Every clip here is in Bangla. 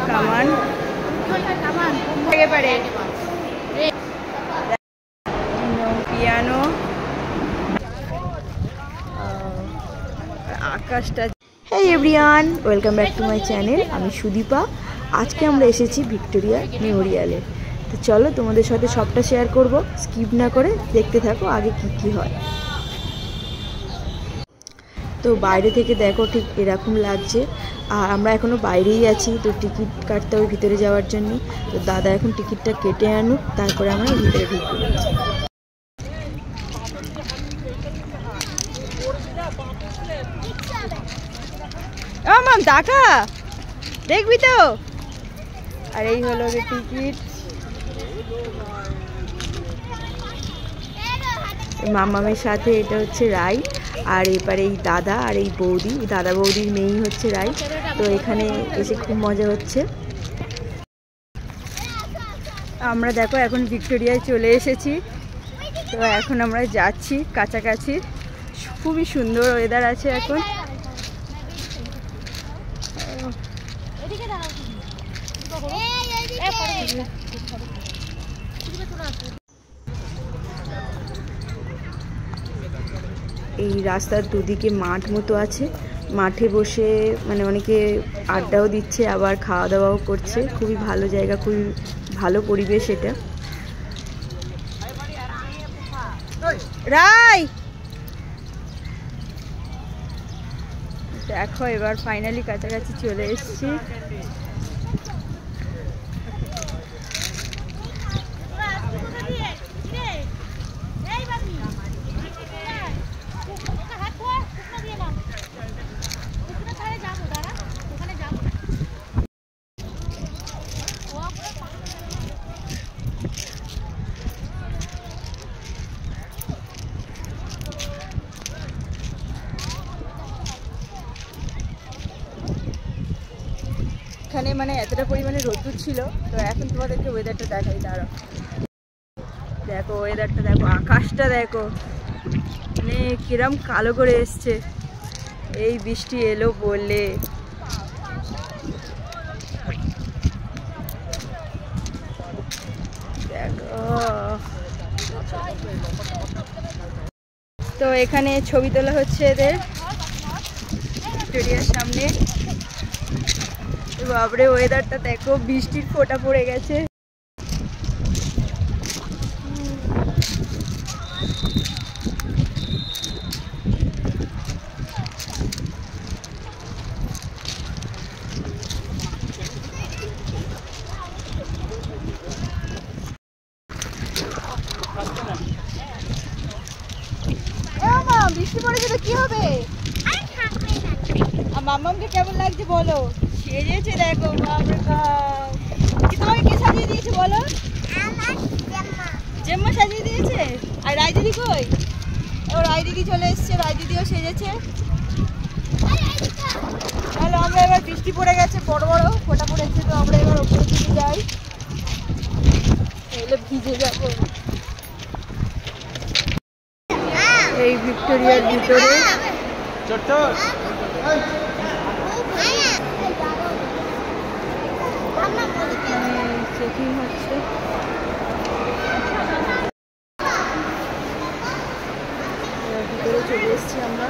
কামান পারে পিয়ানো আকাশটা। হেই everyone, welcome back to my channel. আমি সুদীপা। আজকে আমরা এসেছি ভিক্টোরিয়া মেমোরিয়ালে। তো চলো তোমাদের সাথে সবটা শেয়ার করব, স্কিপ না করে দেখতে থাকো আগে কি কি হয়। তো বাইরে থেকে দেখো ঠিক এরকম লাগছে, আর আমরা এখনও বাইরেই আছি। তো টিকিট কাটতে হবে ভিতরে যাওয়ার জন্য। তো দাদা এখন টিকিটটা কেটে আনুক, তারপরে আমরা ভিতরে ঢুকবো। মাম দেখা দেখবি তো। আর এই হলো টিকিট। মামামের সাথে এটা হচ্ছে রাই, আর এবারে এই দাদা আর এই বৌদি, দাদা বৌদির মেয়েই হচ্ছে রাই। তো এখানে এসে খুব মজা হচ্ছে। আমরা দেখো এখন ভিক্টোরিয়ায় চলে এসেছি। তো এখন আমরা যাচ্ছি কাছাকাছি। খুবই সুন্দর ওয়েদার আছে এখন। এই রাস্তার দুদিকে মাঠ মতো আছে, মাঠে বসে মানে অনেকে আড্ডাও দিচ্ছে, আবার খাওয়া দাওয়াও করছে। খুবই ভালো জায়গা, খুবই ভালো পরিবেশ এটা। রাই দেখো এবার ফাইনালি কাছাকাছি চলে এসেছি। এখানে মানে এতটা পরিমাণে রোদ্দুর ছিল। তো এখন তোমাদেরকে ওয়েদারটা দেখাই, দাঁড়াও। দেখো ওয়েদারটা দেখো, আকাশটা দেখো, মানে কিরম কালো করে এসছে। এই বৃষ্টি এলো বলে। দেখো তো এখানে ছবি তোলা হচ্ছে এদের ভিক্টোরিয়ার সামনে। বাপরে ওয়েদারটা দেখো, বৃষ্টির ফোঁটা পড়ে গেছে। বৃষ্টি পড়েছে তো কি হবে? মাম্মামকে কেমন লাগছে বলো? সেজেছে দেখো, বাপরে বাপ। কি তোমাকে কে সাজিয়ে দিয়েছে বলো? জেম্মা সাজিয়ে দিয়েছে। আর রাই দিদি কই? ও রাই দিদি চলে এসছে, রাই দিদিও সেজেছে। তাহলে আমরা এবার, বৃষ্টি পড়ে গেছে, বড় বড় ফোঁটা পড়েছে। তো আমরা এবার ওপরে দিকে যাই, তাহলে ভিজে যাবো। এই ভিক্টোরিয়ার ভিতরে চেকিং হচ্ছে। ভিতরে চলে এসেছি আমরা।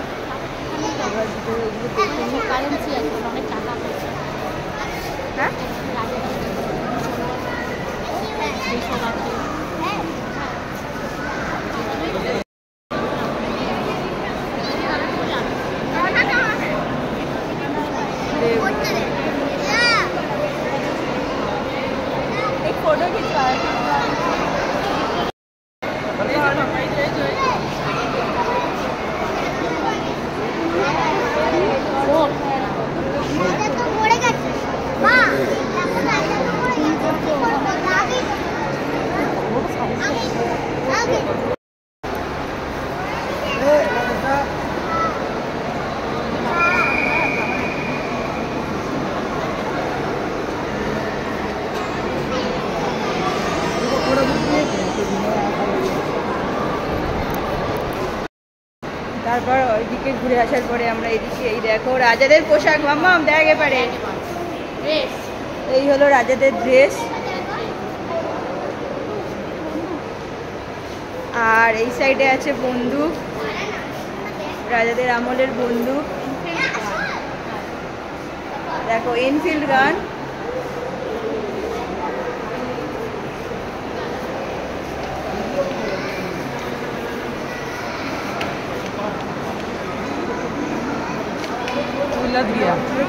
ভিতরে কারেন্সি আছে, অনেক টাকা। হ্যাঁ एक फोटो खिंचवाया। তারপর ওইদিকে ঘুরে আসার পরে আমরা এদিকে এই দেখো রাজাদের পোশাক, মাম্মাম দেখ এবারে এই হলো রাজাদের ড্রেস। আর এই সাইডে আছে বন্দুক, রাজাদের আমলের বন্দুক, দেখো এনফিল্ড গান।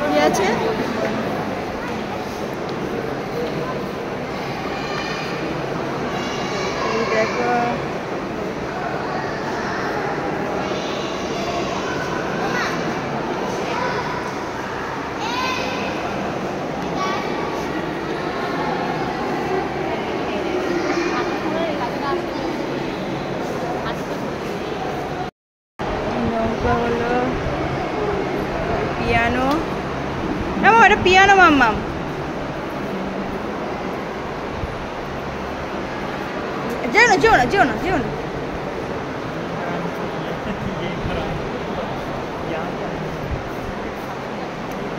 কি আছে দেখো, নৌকা হলো পিয়ানো, না এটা পিয়ানো মাম্মাম। যেও না যেও না যেও না যেও না।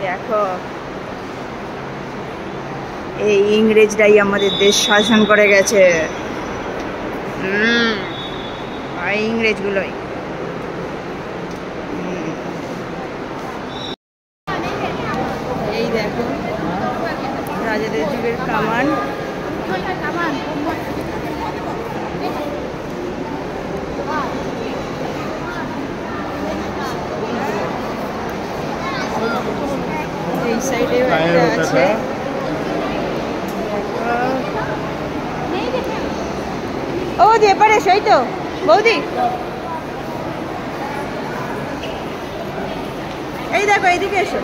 দেখো এই ইংরেজরাই আমাদের দেশ শাসন করে গেছে। ইংরেজগুলোই। এই দেখো রাজাদের যুগের কামান। এই সাইডে একটা আছে, ও যে পারে সেই তো বৌদি। এই দেখো এইদিকে এসো,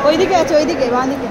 ওইদিকে আছে, ওইদিকে বাঁ দিকে।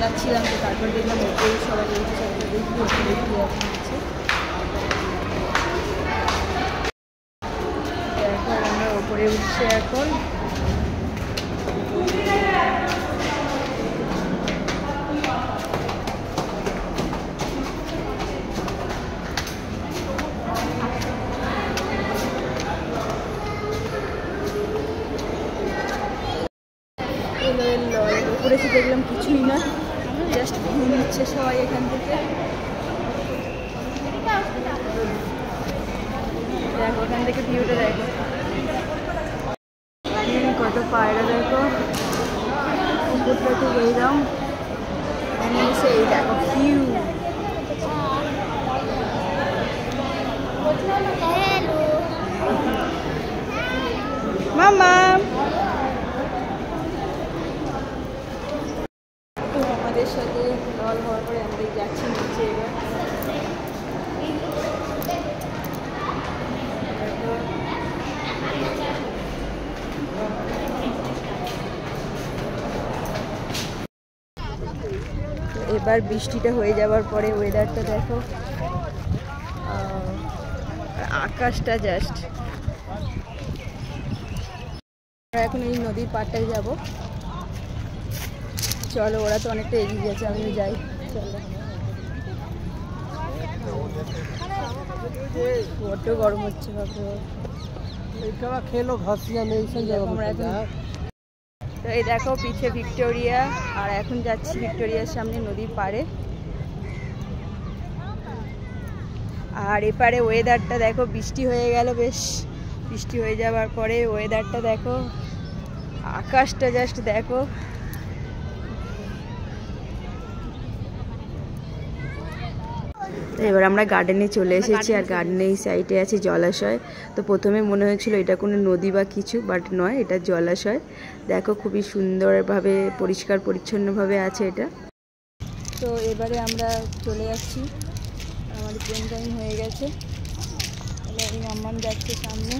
যাচ্ছিলাম, তো তারপর দেখলাম ওপরে সবাই উঠছে, দেখি ওপরে কি এখন আছে। এখন আমরা ওপরে উঠছে এখন। উপরে এসে দেখলাম কিছুই না, জাস্ট ভিউ নিচ্ছে সবাই এখান থেকে। দেখো ওখান থেকে ভিউটা দেখো, কত পায়রা দেখো উপরটা ঠিক এইরকম, সেই দেখো ভিউ। মামা আমাদের সাথে দল হওয়ার পরে আমরা যাচ্ছি নিচে। এবার বৃষ্টিটা হয়ে যাওয়ার পরে ওয়েদারটা দেখো, আকাশটা জাস্ট। আমরা এখন এই নদীর পাড়টায় যাব। চলো, ওরা তো অনেকটা এগিয়ে গেছে, আমিও যাই। চলো, বড্ড গরম হচ্ছে খেলো ঘাসিয়া নেই। তো এই দেখো পিছে ভিক্টোরিয়া, আর এখন যাচ্ছি ভিক্টোরিয়ার সামনে নদীর পাড়ে। আর এপারে ওয়েদারটা দেখো, বৃষ্টি হয়ে গেল, বেশ বৃষ্টি হয়ে যাওয়ার পরে ওয়েদারটা দেখো, আকাশটা জাস্ট দেখো। তো এবার আমরা গার্ডেনে চলে এসেছি, আর গার্ডেনে এই সাইডে আছে জলাশয়। তো প্রথমে মনে হয়েছিল এটা কোনো নদী বা কিছু, বাট নয়, এটা জলাশয়। দেখো খুবই সুন্দরভাবে পরিষ্কার পরিচ্ছন্নভাবে আছে এটা। তো এবারে আমরা চলে যাচ্ছি, আমাদের ট্রেন টাইম হয়ে গেছে। এই আম্মান যাচ্ছে সামনে,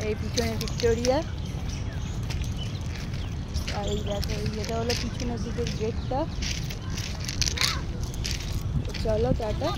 এই পিছনে ভিক্টোরিয়া, আর এই দেখো এটা হলো পিছনের দিকের গেটটা। চলো টাটা।